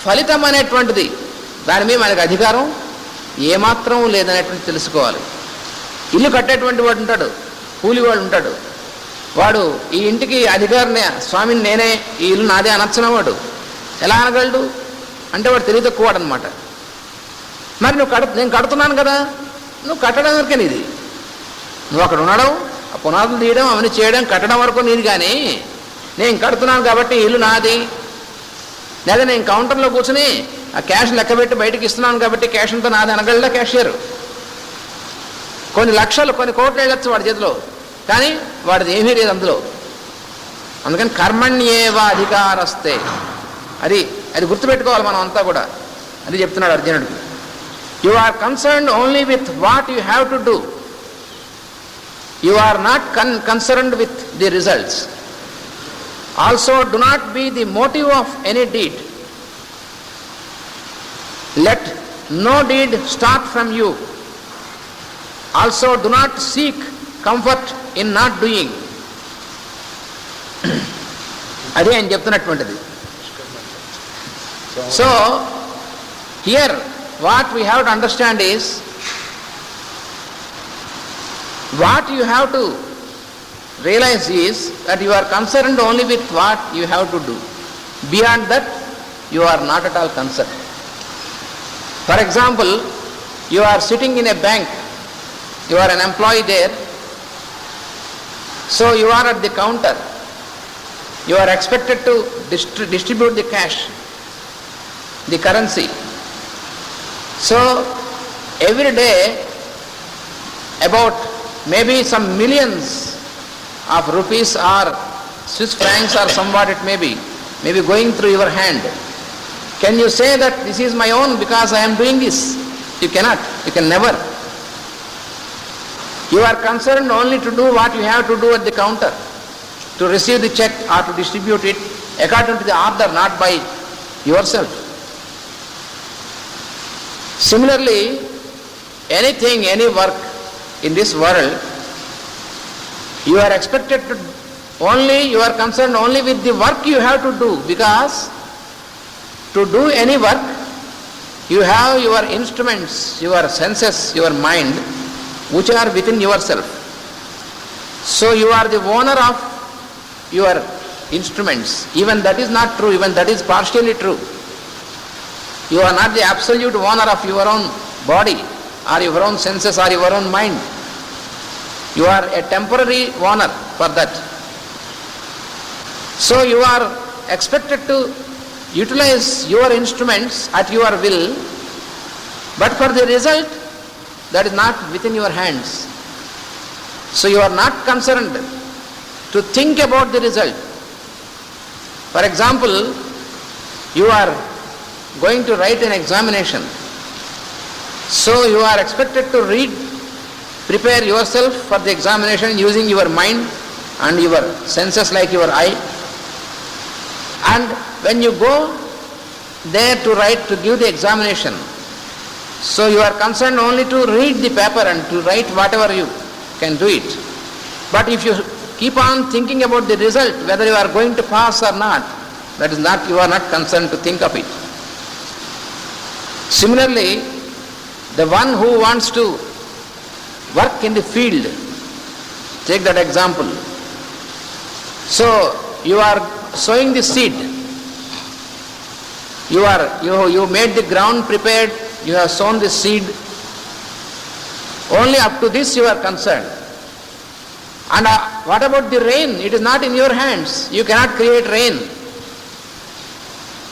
ఫలితం అనేటువంటిది దాని మీద మనకు అధికారం ఏమాత్రం లేదనేటువంటి తెలుసుకోవాలి. ఇల్లు కట్టేటువంటి వాడు ఉంటాడు, కూలివాడు ఉంటాడు, వాడు ఈ ఇంటికి అధికారిని స్వామిని నేనే, ఈ ఇల్లు నాదే అనొచ్చిన వాడు ఎలా అనగలడు? అంటే వాడు తెలివి తక్కువ అనమాట. మరి నేను కడుతున్నాను కదా, నువ్వు కట్టడం వరకే నీది, నువ్వు అక్కడ ఉండడం, ఆ పునాదులు తీయడం, అవన్నీ చేయడం, కట్టడం వరకు నీది. కానీ నేను కడుతున్నాను కాబట్టి ఇల్లు నాది, లేదా నేను కౌంటర్లో కూర్చుని ఆ క్యాష్ లెక్కబెట్టి బయటకు ఇస్తున్నాను కాబట్టి క్యాష్ అంతా నాది అనగలడా క్యాషియర్? కొన్ని లక్షలు కొన్ని కోట్లు వెళ్ళొచ్చు వాడి చేతిలో, కానీ వాడిది ఏమీ లేదు అందులో. అందుకని కర్మణ్యేవ అధికారస్తే, అది గుర్తుపెట్టుకోవాలి మనం అంతా కూడా. అది చెప్తున్నాడు అర్జునుడికి. You are concerned only with what you have to do, you are not concerned with the results. Also do not be the motive of any deed. Let no deed start from you. Also do not seek comfort in not doing. అదే ఆయన చెప్తున్నటువంటిది. So here what we have to understand is, what you have to realize is that you are concerned only with what you have to do. Beyond that you are not at all concerned. For example, you are sitting in a bank, you are an employee there, so you are at the counter, you are expected to distribute the cash, the currency. So every day about maybe some millions of rupees or Swiss francs or somewhat it may be going through your hand. Can you say that this is my own because I am doing this? You cannot, you can never. You are concerned only to do what you have to do at the counter, to receive the check or to distribute it according to the order, not by yourself. Similarly, anything, any work in this world, you are expected to you are concerned only with the work you have to do, because to do any work you have your instruments, your senses, your mind, which are within yourself. So you are the owner of your instruments. Even that is not true, even that is partially true. You are not the absolute owner of your own body or your own senses or your own mind. You are a temporary owner for that. So you are expected to utilize your instruments at your will, but for the result that is not within your hands. So you are not concerned to think about the result. For example, you are going to write an examination. So you are expected to prepare yourself for the examination using your mind and your senses like your eye. And when you go there to write, to give the examination, so you are concerned only to read the paper and to write whatever you can do it. But if you keep on thinking about the result, whether you are going to pass or not, that is not, you are not concerned to think of it. Similarly, the one who wants to work in the field, take that example. So you are sowing the seed. You made the ground prepared, you have sown the seed. Only up to this you are concerned. And what about the rain? It is not in your hands. You cannot create rain.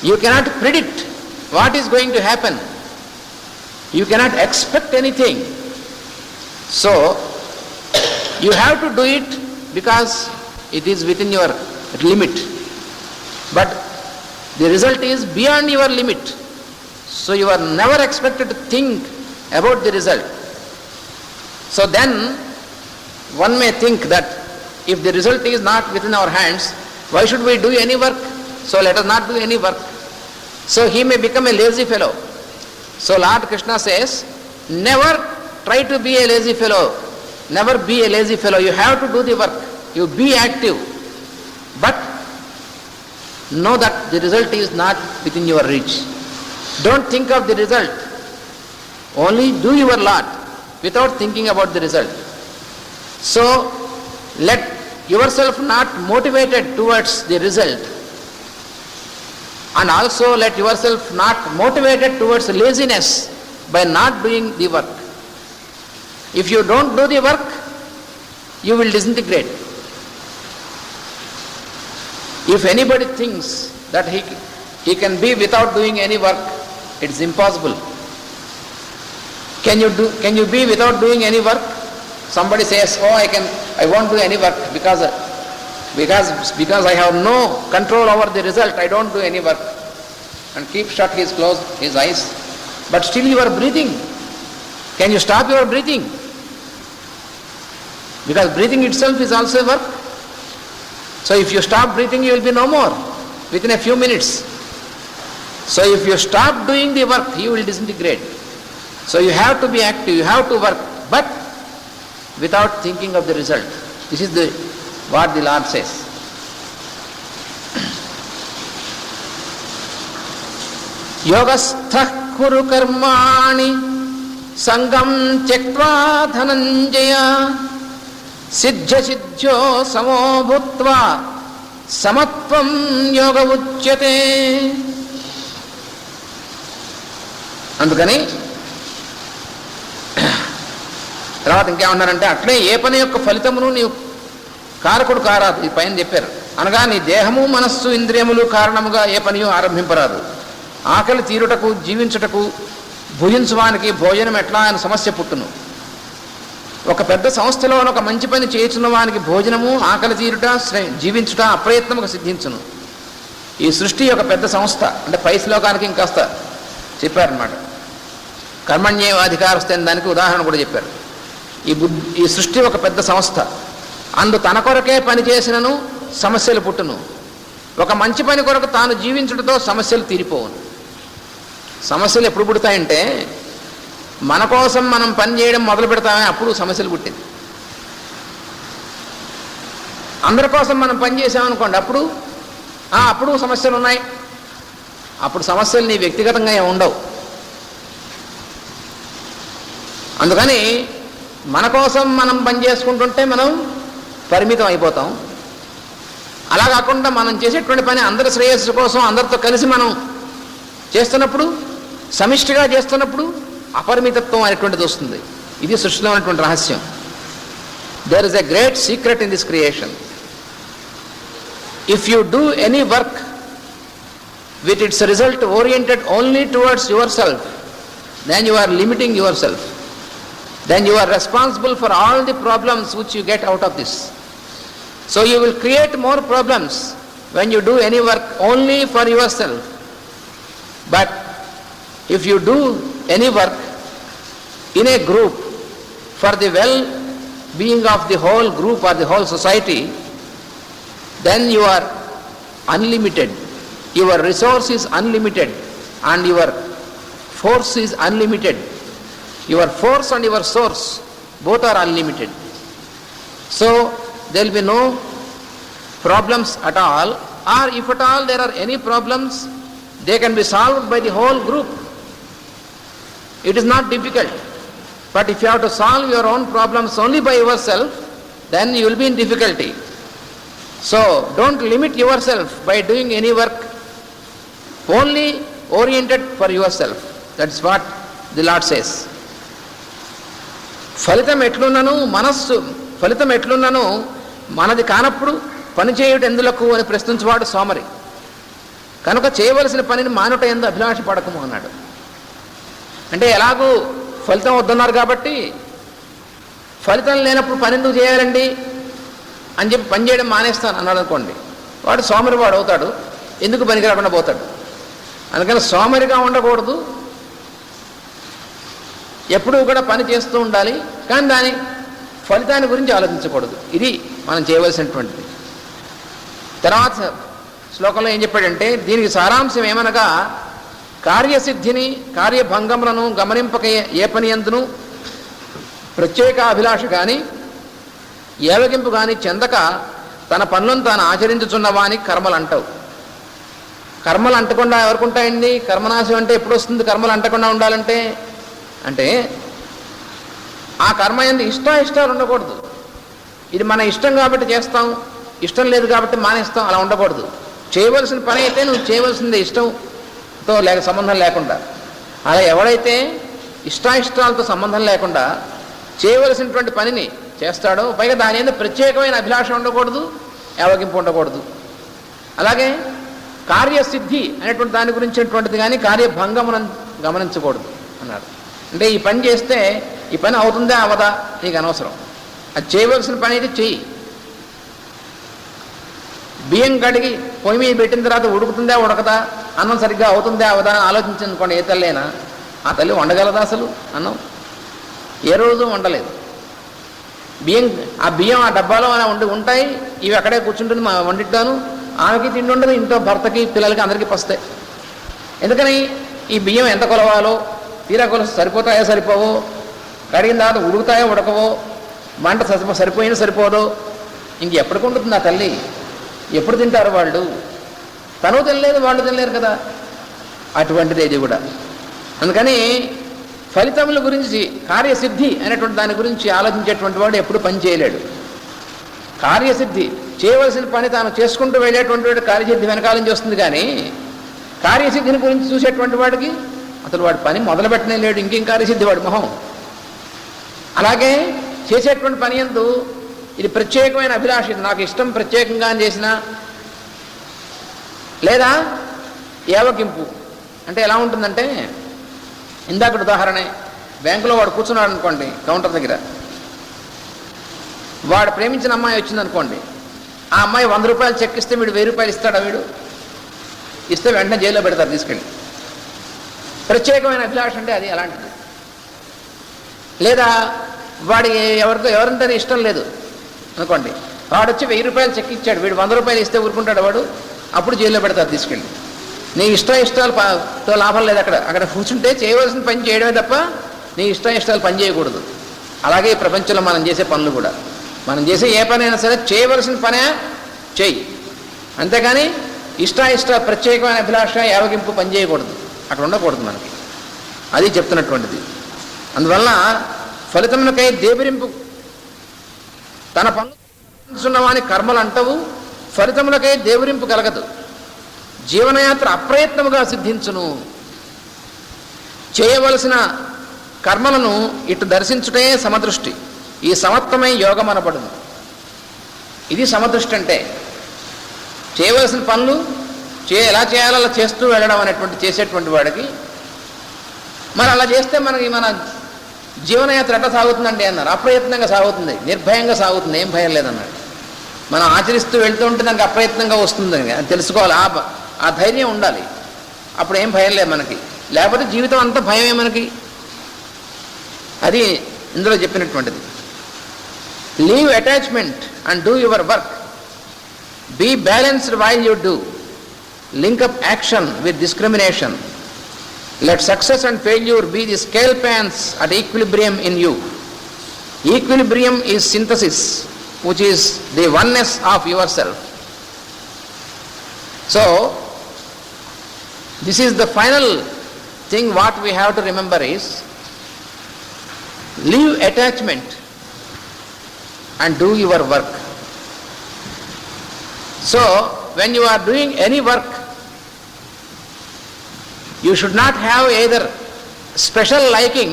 You cannot predict what is going to happen. You cannot expect anything. So, you have to do it because it is within your limit. But the result is beyond your limit. So you are never expected to think about the result. So then, one may think that if the result is not within our hands, why should we do any work? So let us not do any work. So he may become a lazy fellow. So Lord Krishna says, never try to be a lazy fellow. Never be a lazy fellow. You have to do the work. You be active. But know that the result is not within your reach. Don't think of the result. Only do your lot without thinking about the result. So let yourself not motivated towards the result, and also let yourself not motivated towards laziness by not doing the work. If you don't do the work, you will disintegrate. If anybody thinks that he can be without doing any work, it's impossible. Can you be without doing any work? Somebody says, I won't do any work because I have no control over the result, I don't do any work. And keep shut his eyes. But still you are breathing. Can you stop your breathing? Because breathing itself is also a work. So if you stop breathing, you will be no more within a few minutes. So if you stop doing the work, you will disintegrate. So you have to be active, you have to work, but without thinking of the result. This is what the Lord says. Yogastha kuru karmani sangam tyaktva dhananjaya siddhya siddhyo samo bhutva samatvam yoga uchyate. అందుకని తర్వాత ఇంకేమన్నారంటే, అట్లే ఏ పని యొక్క ఫలితమును నీవు కారకుడు కారాదు. ఈ పైన చెప్పారు. అనగా నీ దేహము మనస్సు ఇంద్రియములు కారణముగా ఏ పనియో ఆరంభింపరాదు. ఆకలి తీరుటకు జీవించుటకు భుజించువానికి భోజనం ఎట్లా అని సమస్య పుట్టును. ఒక పెద్ద సంస్థలో ఒక మంచి పని చేయుచున్న వానికి భోజనము ఆకలి తీరుట జీవించుట అప్రయత్నముగా సిద్ధించును. ఈ సృష్టి ఒక పెద్ద సంస్థ, అంటే పై శ్లోకానికి ఇంకాస్త చెప్పారన్నమాట. కర్మణ్యేవాధికారస్తే దానికి ఉదాహరణ కూడా చెప్పారు. ఈ సృష్టి ఒక పెద్ద సంస్థ, అందు తన కొరకే పని చేసినను సమస్యలు పుట్టును. ఒక మంచి పని కొరకు తాను జీవించుటతో సమస్యలు తీరిపోవును. సమస్యలు ఎప్పుడు పుడతాయంటే, మన కోసం మనం పని చేయడం మొదలు పెడతామే, అప్పుడు సమస్యలు పుట్టింది. అందరి కోసం మనం పని చేసామనుకోండి, అప్పుడు సమస్యలు ఉన్నాయి. అప్పుడు సమస్యలు నీ వ్యక్తిగతంగా ఏమి ఉండవు. అందుకని మన కోసం మనం పని చేసుకుంటుంటే మనం పరిమితం అయిపోతాం. అలా కాకుండా మనం చేసేటువంటి పని అందరి శ్రేయస్సు కోసం అందరితో కలిసి మనం చేస్తున్నప్పుడు, సమిష్టిగా చేస్తున్నప్పుడు అపరిమితత్వం అనేటువంటిది వస్తుంది. ఇది సృష్టిలో ఉన్నటువంటి రహస్యం. There is a great secret in this creation. If you do any work with its result oriented only towards yourself, then you are limiting yourself. Then you are responsible for all the problems which you get out of this. So you will create more problems when you do any work only for yourself. But if you do any work in a group for the well-being of the whole group or the whole society, then you are unlimited. Your resource is unlimited and your force is unlimited. Your force and your source both are unlimited. So there will be no problems at all, or if at all there are any problems, they can be solved by the whole group. It is not difficult. But if you have to solve your own problems only by yourself, then you will be in difficulty. So don't limit yourself by doing any work only oriented for yourself. That's what the Lord says. ఫలితం ఎట్లున్నను మనది కానప్పుడు పనిచేయుట ఎందులకు అని ప్రశ్నించేవాడు సోమరి. కనుక చేయవలసిన పనిని మానుట యందు అభిలాష పడకము అన్నాడు. అంటే ఎలాగూ ఫలితం వద్దన్నారు కాబట్టి ఫలితం లేనప్పుడు పని ఎందుకు చేయాలండి అని చెప్పి పని చేయడం మానేస్తాను అన్నాడు అనుకోండి, వాడు సోమరి వాడు అవుతాడు, ఎందుకు పనికి రాకుండా పోతాడు. అందుకని సోమరిగా ఉండకూడదు, ఎప్పుడూ కూడా పని చేస్తూ ఉండాలి, కానీ దాని ఫలితాన్ని గురించి ఆలోచించకూడదు. ఇది మనం చేయవలసినటువంటిది. తర్వాత శ్లోకంలో ఏం చెప్పాడంటే, దీనికి సారాంశం ఏమనగా, కార్యసిద్ధిని కార్యభంగములను గమనింపక ఏ పని ఎందును ప్రత్యేక అభిలాష కానీ ఏవగింపు కానీ చెందక తన పనులను తాను ఆచరించుచున్న వానికి కర్మలు అంటావు. కర్మలు అంటకుండా ఎవరికి ఉంటాయండి? కర్మనాశం అంటే ఎప్పుడు వస్తుంది? కర్మలు అంటకుండా ఉండాలంటే అంటే ఆ కర్మ ఎందు ఇష్టాలు ఉండకూడదు. ఇది మన ఇష్టం కాబట్టి చేస్తాం, ఇష్టం లేదు కాబట్టి మానేస్తాం, అలా ఉండకూడదు. చేయవలసిన పని అయితే నువ్వు చేయవలసిందే ఇష్టంతో సంబంధం లేకుండా. అలా ఎవడైతే ఇష్టాలతో సంబంధం లేకుండా చేయవలసినటువంటి పనిని చేస్తాడో, పైగా దాని మీద ప్రత్యేకమైన అభిలాష ఉండకూడదు, యావగింపు ఉండకూడదు. అలాగే కార్యసిద్ధి అనేటువంటి దాని గురించినటువంటిది కానీ కార్యభంగమును గమనించకూడదు అన్నాడు. అంటే ఈ పని చేస్తే ఈ పని అవుతుందా అవదా నీకు అనవసరం, అది చేయవలసిన పని అయితే చెయ్యి. బియ్యం కడిగి పొయ్యి మీద పెట్టిన తర్వాత ఉడుకుతుందా ఉడకదా, అన్నం సరిగ్గా అవుతుందా అవదా అని ఆలోచించనుకోండి, ఏ తల్లైనా ఆ తల్లి వండగలదా అసలు అన్నం? ఏ రోజు వండలేదు. బియ్యం ఆ డబ్బాలో అలా ఉంటాయి, ఇవి అక్కడే కూర్చుంటుంది వండిస్తాను, ఆమెకి తిండి ఉండదు, ఇంట్లో భర్తకి పిల్లలకి అందరికీ పస్తాయి. ఎందుకని ఈ బియ్యం ఎంత కొలవాలో, తీరా కొలసి సరిపోతాయో సరిపోవో, కడిగిన తర్వాత ఉడుకుతాయో ఉడకవో, మంట సరిపోయినా సరిపోదో, ఇంకెప్పటికి ఉంటుంది ఆ తల్లి? ఎప్పుడు తింటారు వాళ్ళు? తను తినలేదు, వాళ్ళు తినలేరు కదా. అటువంటిది ఇది కూడా. అందుకని ఫలితముల గురించి, కార్యసిద్ధి అనేటువంటి దాని గురించి ఆలోచించేటువంటి వాడు ఎప్పుడు పని చేయలేడు. కార్యసిద్ధి చేయవలసిన పని తాను చేసుకుంటూ వెళ్ళేటువంటి వాడు కార్యసిద్ధి వెనకాల నుంచి వస్తుంది. కానీ కార్యసిద్ధిని గురించి చూసేటువంటి వాడికి అసలు వాడి పని మొదలు పెట్టనే లేడు, ఇంకేం కార్యసిద్ధి వాడి మొహం. అలాగే చేసేటువంటి పని యందు ఇది ప్రత్యేకమైన అభిలాష, నాకు ఇష్టం ప్రత్యేకంగా చేసినా, లేదా ఏవగింపు అంటే ఎలా ఉంటుందంటే, ఇందాక ఉదాహరణ, బ్యాంకులో వాడు కూర్చున్నాడు అనుకోండి కౌంటర్ దగ్గర, వాడు ప్రేమించిన అమ్మాయి వచ్చిందనుకోండి, ఆ అమ్మాయి 100 రూపాయలు చెక్ ఇస్తే వీడు 1000 రూపాయలు ఇస్తాడా? వీడు ఇస్తే వెంటనే జైల్లో పెడతారు తీసుకెళ్ళి. ప్రత్యేకమైన అభిలాష అంటే అది అలాంటిది. లేదా వాడి ఎవరంటే ఇష్టం లేదు అనుకోండి, వాడు వచ్చి 1000 రూపాయలు చెక్ ఇచ్చాడు, వీడు 100 రూపాయలు ఇస్తే ఊరుకుంటాడు వాడు, అప్పుడు జైల్లో పెడతారు తీసుకెళ్ళి. నీ ఇష్టాలతో లాభం లేదు. అక్కడ కూర్చుంటే చేయవలసిన పని చేయడమే తప్ప నీ ఇష్టాలు పని చేయకూడదు. అలాగే ఈ ప్రపంచంలో మనం చేసే పనులు కూడా, మనం చేసే ఏ పనైనా సరే చేయవలసిన పనే చెయ్యి, అంతేగాని ప్రత్యేకమైన అభిలాష యావగింపు పని చేయకూడదు, అక్కడ ఉండకూడదు మనకి. అది చెప్తున్నటువంటిది. అందువల్ల ఫలితమునకై దేబిరింపు తన పనులు వాని కర్మలు అంటవు, ఫలితములకై దేవరింపు కలగదు. జీవనయాత్ర అప్రయత్నముగా సిద్ధించును. చేయవలసిన కర్మలను ఇటు దర్శించుటే సమదృష్టి, ఈ సమత్వమై యోగం అనబడును. ఇది సమదృష్టి అంటే చేయవలసిన పనులు ఎలా చేయాలో అలా చేస్తూ వెళ్ళడం అనేటువంటి చేసేటువంటి వాడికి. మరి అలా చేస్తే మన జీవనయాత్ర ఎట్లా సాగుతుందండి అన్నారు. అప్రయత్నంగా సాగుతుంది, నిర్భయంగా సాగుతుంది, ఏం భయం లేదన్నాడు. మనం ఆచరిస్తూ వెళ్తూ ఉంటే దానికి అప్రయత్నంగా వస్తుందని అది తెలుసుకోవాలి. ఆ ధైర్యం ఉండాలి, అప్పుడు ఏం భయం లేదు మనకి. లేకపోతే జీవితం అంతా భయమే మనకి. అది ఇందులో చెప్పినటువంటిది. Leave attachment and do your work, be balanced while you do, link up action with discrimination, let success and failure be the scale pans at equilibrium in you. Equilibrium is synthesis, which is the oneness of yourself. So this is the final thing what we have to remember is, leave attachment and do your work. So when you are doing any work, you should not have either special liking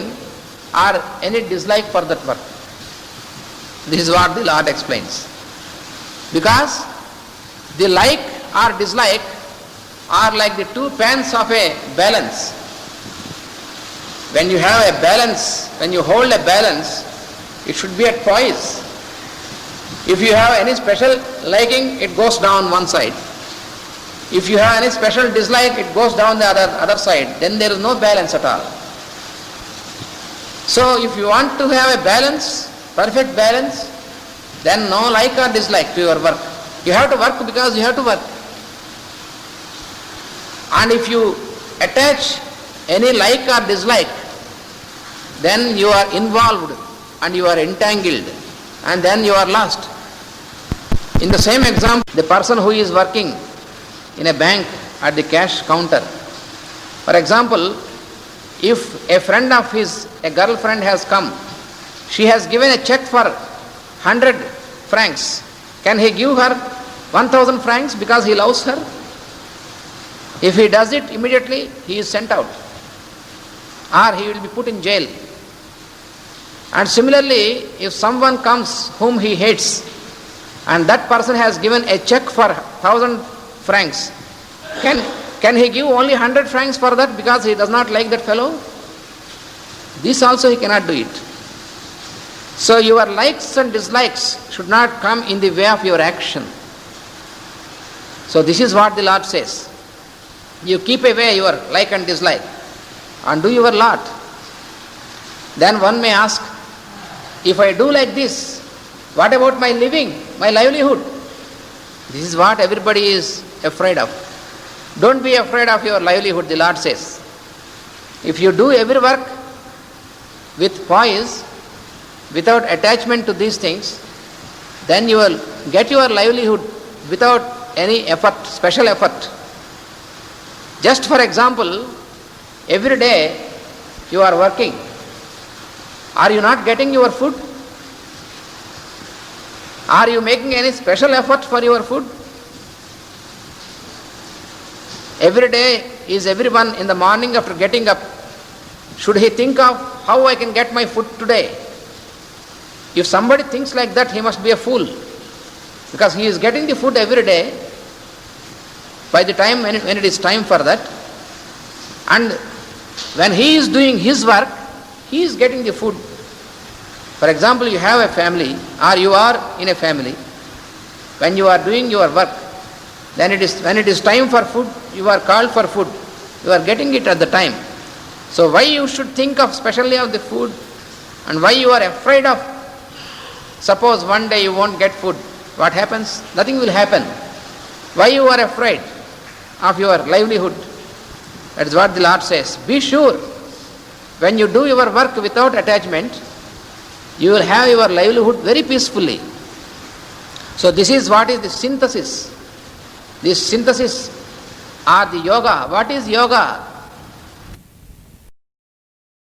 or any dislike for that work. This is what the Lord explains. Because the like or dislike are like the two pans of a balance. When you have a balance, when you hold a balance, it should be at poise. If you have any special liking, it goes down one side. If you have any special dislike, it goes down the other side. Then there is no balance at all. So if you want to have a balance, perfect balance, then no like or dislike to your work. You have to work because you have to work. And if you attach any like or dislike, then you are involved and you are entangled and then you are lost. In the same example, the person who is working in a bank at the cash counter, for example, if a friend of his, a girlfriend has come, she has given a check for 100 francs, can he give her 1000 francs because he loves her? If he does it, immediately he is sent out or he will be put in jail. And similarly, if someone comes whom he hates and that person has given a check for 1000 francs, can he give only 100 francs for that because he does not like that fellow? This also he cannot do it. So your likes and dislikes should not come in the way of your action. So this is what the Lord says. You keep away your like and dislike and do your lot. Then one may ask, if I do like this, what about my living, my livelihood? This is what everybody is afraid of. Don't be afraid of your livelihood, the Lord says. If you do every work with poise, without attachment to these things, then you will get your livelihood without any effort, special effort. Just for example, every day you are working. Are you not getting your food? Are you making any special effort for your food? Every day is everyone in the morning after getting up, should he think of how I can get my food today? If somebody thinks like that, he must be a fool, because he is getting the food every day by the time when it is time for that. And when he is doing his work, he is getting the food. For example, you have a family or you are in a family. When you are doing your work, then when it is time for food, you are called for food. You are getting it at the time. So why you should think of specially of the food, and why you are afraid of, suppose one day you won't get food, what happens? Nothing will happen. Why you are afraid of your livelihood? That is what the Lord says. Be sure, when you do your work without attachment, you will have your livelihood very peacefully. So this is what is the synthesis. This synthesis or the yoga. What is yoga?